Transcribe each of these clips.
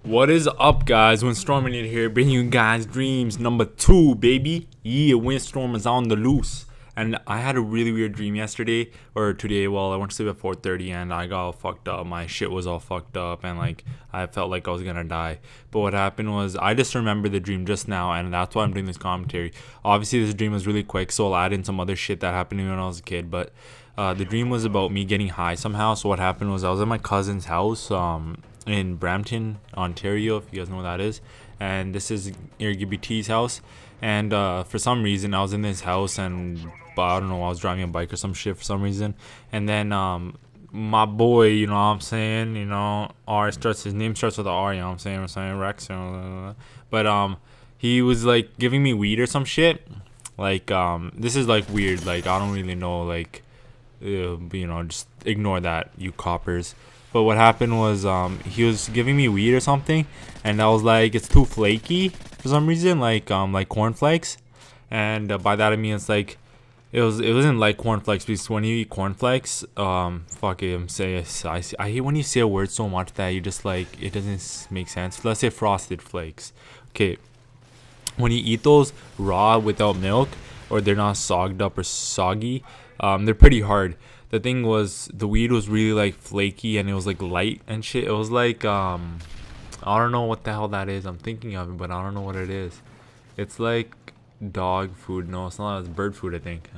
What is up, guys? Windstorminator here, bringing you guys Dreams number 2, baby. Yeah, Windstorm is on the loose. And I had a really weird dream yesterday, or today. Well, I went to sleep at 4:30 and I got all fucked up. My shit was all fucked up and like I felt like I was gonna die. But what happened was I just remembered the dream just now, and that's why I'm doing this commentary. Obviously, this dream was really quick, so I'll add in some other shit that happened to me when I was a kid. But the dream was about me getting high somehow. So what happened was I was at my cousin's house, in Brampton, Ontario, if you guys know what that is, and this is MW3's house. And for some reason I was in this house, and I don't know, I was driving a bike or some shit for some reason, and then my boy, you know what I'm saying, you know, his name starts with a R, you know what I'm saying, Rex, you know, but he was like giving me weed or some shit, like this is like weird, like I don't really know, like you know, just ignore that, you coppers. But what happened was he was giving me weed or something, and I was like, it's too flaky for some reason, like cornflakes. And by that I mean it's like it wasn't like cornflakes, because when you eat cornflakes, fuck it, I hate when you say a word so much that you just like, it doesn't make sense. Let's say frosted flakes. Okay, when you eat those raw without milk, or they're not sogged up or soggy, they're pretty hard. The thing was, the weed was really like flaky, and it was like light and shit. It was like I don't know what the hell that is. I'm thinking of it, but I don't know what it is. It's like dog food. No, it's not. It's bird food, I think.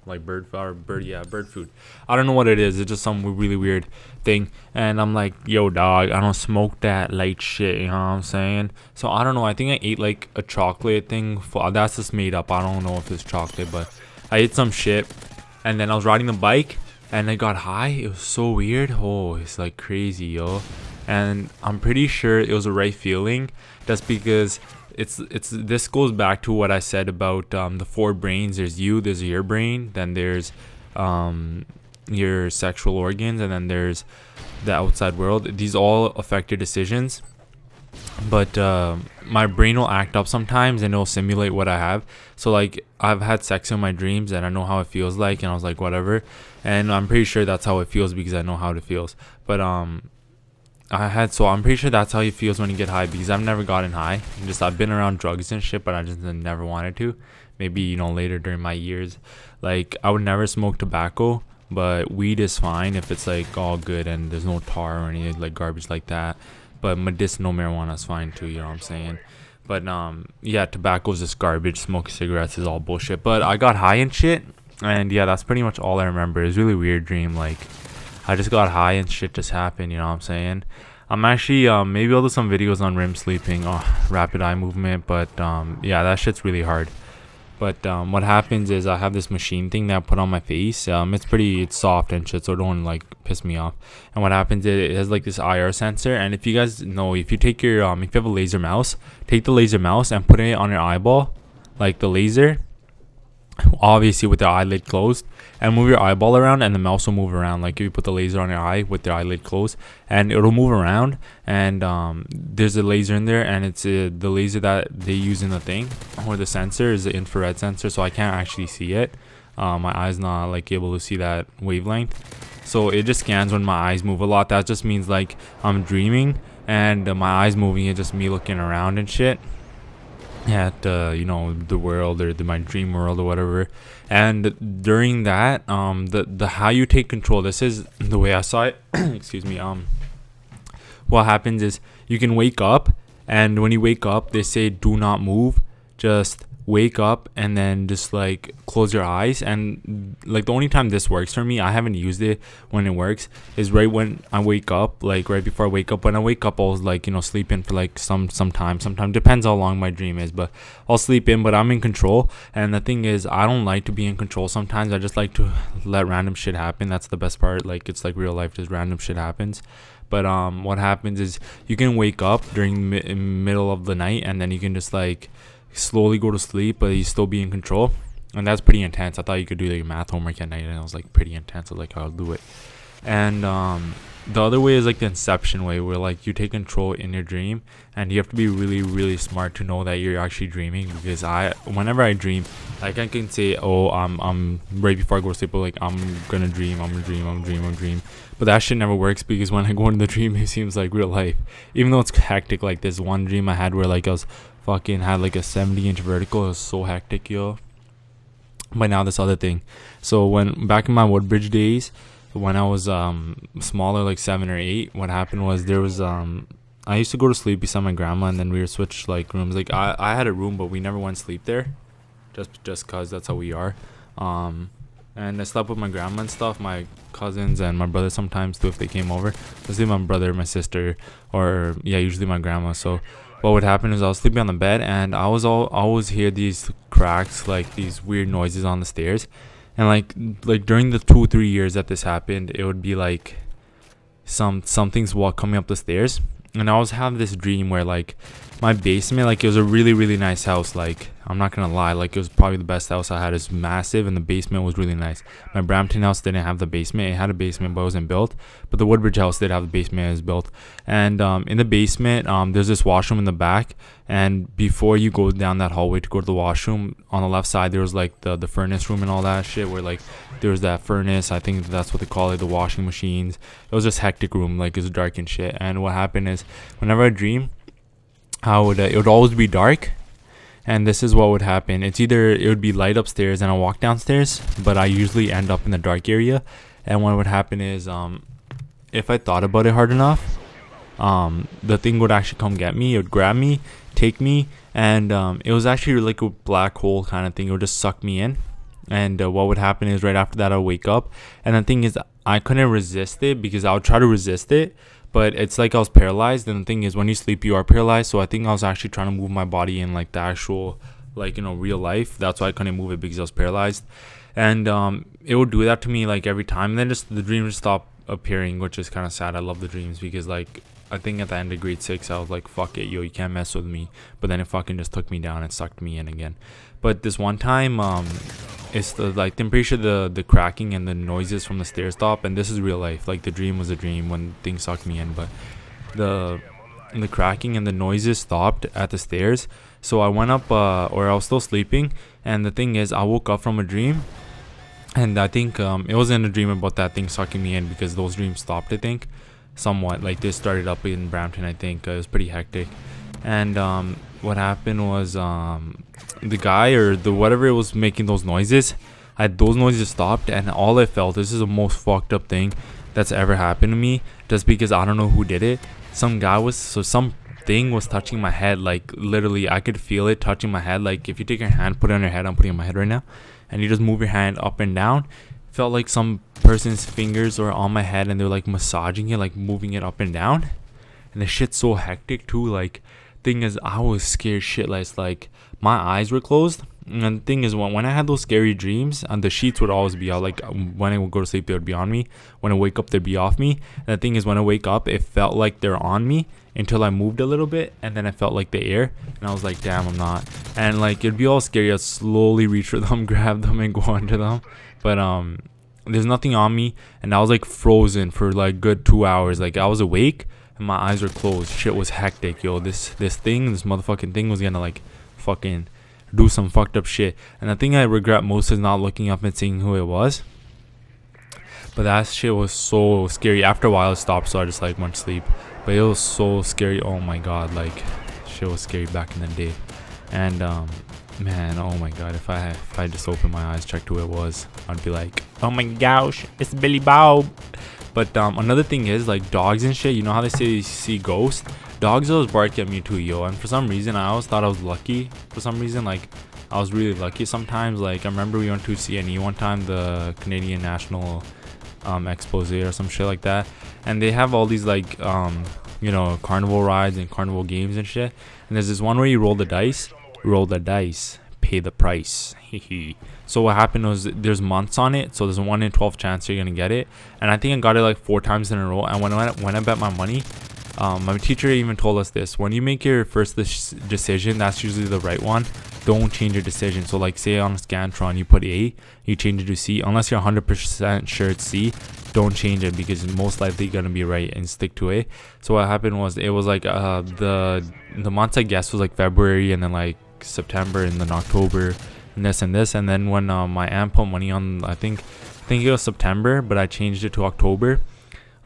Like bird food. I don't know what it is. It's just some really weird thing. And I'm like, yo, dog, I don't smoke that light shit, you know what I'm saying? So I don't know, I think I ate like a chocolate thing. That's just made up. I don't know if it's chocolate, but I ate some shit, and then I was riding the bike and I got high. It was so weird. Oh, it's like crazy, yo. And I'm pretty sure it was the right feeling. That's because this goes back to what I said about the 4 brains. There's your brain, then there's your sexual organs, and then there's the outside world. These all affect your decisions. But my brain will act up sometimes, and it'll simulate what I have. So like, I've had sex in my dreams, and I know how it feels like, and I was like, whatever. And I'm pretty sure that's how it feels because I know how it feels. But I'm pretty sure that's how it feels when you get high, because I've never gotten high. I've been around drugs and shit, but I just never wanted to. Maybe, you know, later during my years. Like, I would never smoke tobacco, but weed is fine if it's like all good and there's no tar or any like garbage like that. But medicinal marijuana is fine too, you know what I'm saying? But yeah, tobacco is just garbage. Smoking cigarettes is all bullshit. But I got high and shit, and yeah, that's pretty much all I remember. It's a really weird dream. Like, I just got high and shit just happened, you know what I'm saying? I'm actually maybe I'll do some videos on REM sleeping, rapid eye movement, but yeah, that shit's really hard. But what happens is I have this machine thing that I put on my face. It's soft and shit, so don't like piss me off. And what happens is it has like this IR sensor. And if you guys know, if you take your if you have a laser mouse, take the laser mouse and put it on your eyeball, like the laser, obviously with the eyelid closed, and move your eyeball around, and the mouse will move around. Like if you put the laser on your eye with the eyelid closed, and it'll move around. And there's a laser in there, and it's the laser that they use in the thing, or the sensor is the infrared sensor, so I can't actually see it. My eye's not like able to see that wavelength, so it just scans when my eyes move a lot. That just means like I'm dreaming and my eyes moving. It's just me looking around and shit at you know, the world, or my dream world or whatever. And during that, the how you take control, this is the way I saw it. Excuse me. What happens is you can wake up, and when you wake up, they say do not move, just wake up, and then just like close your eyes. And like, the only time this works for me, I haven't used it when it works, is right when I wake up, like right before I wake up. When I wake up, I'll like, you know, sleep in for like some time, depends how long my dream is, but I'll sleep in, but I'm in control. And the thing is, I don't like to be in control sometimes. I just like to let random shit happen. That's the best part. Like, it's like real life, just random shit happens. But what happens is you can wake up during middle of the night, and then you can just like slowly go to sleep, but you still be in control. And that's pretty intense. I thought you could do like math homework at night, and it was like pretty intense. I was like, I'll do it. And the other way is like the inception way, where like you take control in your dream, and you have to be really really smart to know that you're actually dreaming. Because whenever I dream, like I can say, oh, I'm right before I go to sleep, but like I'm gonna dream, but that shit never works, because when I go into the dream, it seems like real life, even though it's hectic. Like this one dream I had where like I was fucking had like a 70-inch vertical. It was so hectic, yo. But now this other thing, so when back in my Woodbridge days, when I was smaller, like 7 or 8, what happened was there was I used to go to sleep beside my grandma, and then we would switch like rooms. Like I had a room, but we never went to sleep there, just cause that's how we are. And I slept with my grandma and stuff, my cousins and my brother sometimes too if they came over. Mostly my brother, my sister, or yeah, usually my grandma. So what would happen is I was sleeping on the bed, and I always hear these cracks, like these weird noises on the stairs. And like during the 2-3 years that this happened, it would be like something's coming up the stairs. And I always have this dream where like my basement, like it was a really really nice house. Like I'm not gonna lie, like it was probably the best house I had. It's massive, and the basement was really nice. My Brampton house didn't have the basement. It had a basement, but it wasn't built. But the Woodbridge house did have the basement. It was built. And in the basement, there's this washroom in the back. And before you go down that hallway to go to the washroom, on the left side there was like the furnace room and all that shit, where like there was that furnace, I think that's what they call it, the washing machines. It was just hectic room, like it was dark and shit. And what happened is, whenever I dream, it would always be dark. And this is what would happen. It's either it would be light upstairs and I walk downstairs, but I usually end up in the dark area. And what would happen is, if I thought about it hard enough, the thing would actually come get me. It would grab me, take me, and it was actually like a black hole kind of thing. It would just suck me in. And what would happen is, right after that, I'll wake up. And the thing is, I couldn't resist it, because I would try to resist it, but it's like I was paralyzed. And the thing is, when you sleep, you are paralyzed. So I think I was actually trying to move my body in like the actual, like, you know, real life. That's why I couldn't move it, because I was paralyzed. And it would do that to me like every time. And then just the dream would stop appearing, which is kind of sad. I love the dreams, because like I think at the end of grade 6, I was like, fuck it, yo, you can't mess with me. But then it fucking just took me down and sucked me in again. But this one time, it's the, like, I'm pretty sure the cracking and the noises from the stairs stop. And this is real life. Like the dream was a dream when things sucked me in, but the cracking and the noises stopped at the stairs. So I went up, or I was still sleeping. And the thing is, I woke up from a dream. And I think it wasn't a dream about that thing sucking me in, because those dreams stopped, I think, somewhat. Like this started up in Brampton, I think. It was pretty hectic. And what happened was, the guy or the whatever it was making those noises, those noises stopped, and all I felt, this is the most fucked up thing that's ever happened to me, just because I don't know who did it. Something was touching my head, like literally I could feel it touching my head. Like if you take your hand, put it on your head, I'm putting it on my head right now, and you just move your hand up and down, felt like some person's fingers were on my head, and they're like massaging it, like moving it up and down. And the shit's so hectic too. Like thing is, I was scared shitless. Like my eyes were closed. And the thing is, when I had those scary dreams, and the sheets would always be out. Like when I would go to sleep, they would be on me. When I wake up, they'd be off me. And the thing is, when I wake up, it felt like they're on me until I moved a little bit, and then I felt like the air, and I was like, damn, I'm not. And like it'd be all scary. I'd slowly reach for them, grab them, and go onto them. But there's nothing on me, and I was like frozen for like good 2 hours. Like I was awake and my eyes were closed. Shit was hectic, yo. This motherfucking thing was gonna like fucking do some fucked up shit. And the thing I regret most is not looking up and seeing who it was. But that shit was so scary. After a while it stopped, so I just like went to sleep. But it was so scary. Oh my god, like shit was scary back in the day. And man, oh my god, if I just opened my eyes, checked who it was, I'd be like, oh my gosh, it's Billy Bob. But another thing is, like dogs and shit, you know how they say you see ghosts? Dogs always bark at me too, yo. And for some reason, I always thought I was lucky. For some reason, like I was really lucky sometimes. Like I remember we went to CNE one time, the Canadian National Expose or some shit like that, and they have all these like you know, carnival rides and carnival games and shit. And there's this one where you roll the dice, pay the price. So what happened was, there's months on it, so there's a 1 in 12 chance you're gonna get it. And I think I got it like 4 times in a row. And when I bet my money, my teacher even told us this: when you make your first decision, that's usually the right one. don't change your decision. So like say on a Scantron you put A, you change it to C. Unless you're 100% sure it's C, don't change it, because it's most likely gonna be right, and stick to A. So what happened was, it was like the months I guess was like February, and then like September, and then October, and this and this. And then when my aunt put money on, I think it was September, but I changed it to October.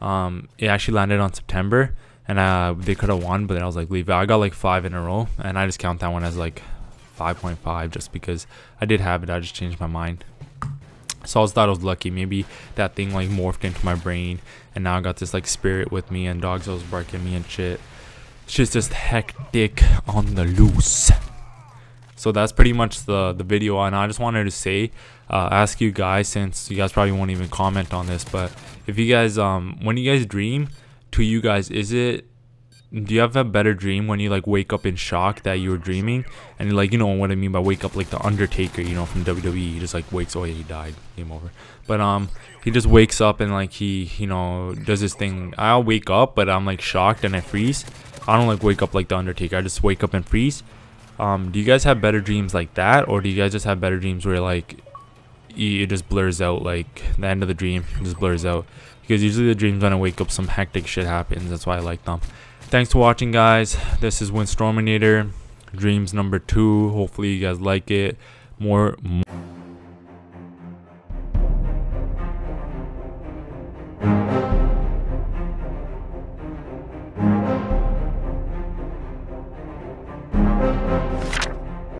It actually landed on September, and they could have won, but I was like, leave it. I got like 5 in a row, and I just count that one as like 5.5 just because I did have it. I just changed my mind. So I just thought I was lucky. Maybe that thing like morphed into my brain, and now I got this like spirit with me, and dogs was barking at me and shit. It's just hectic on the loose. So that's pretty much the video, and I just wanted to say, ask you guys, since you guys probably won't even comment on this, but if you guys when you guys dream, to you guys, do you have a better dream when you like wake up in shock that you were dreaming, and like, you know what I mean by wake up, like the Undertaker, you know, from WWE, he just like wakes, oh yeah, he died, game over. But he just wakes up and like he, you know, does this thing. I'll wake up, but I'm like shocked and I freeze. I don't like wake up like the Undertaker, I just wake up and freeze. Do you guys have better dreams like that, or do you guys just have better dreams where like it just blurs out, like the end of the dream just blurs out? Because usually the dreams when I wake up, some hectic shit happens. That's why I like them. Thanks for watching, guys. This is Windstorminator, Dreamz number 2. Hopefully you guys like it more.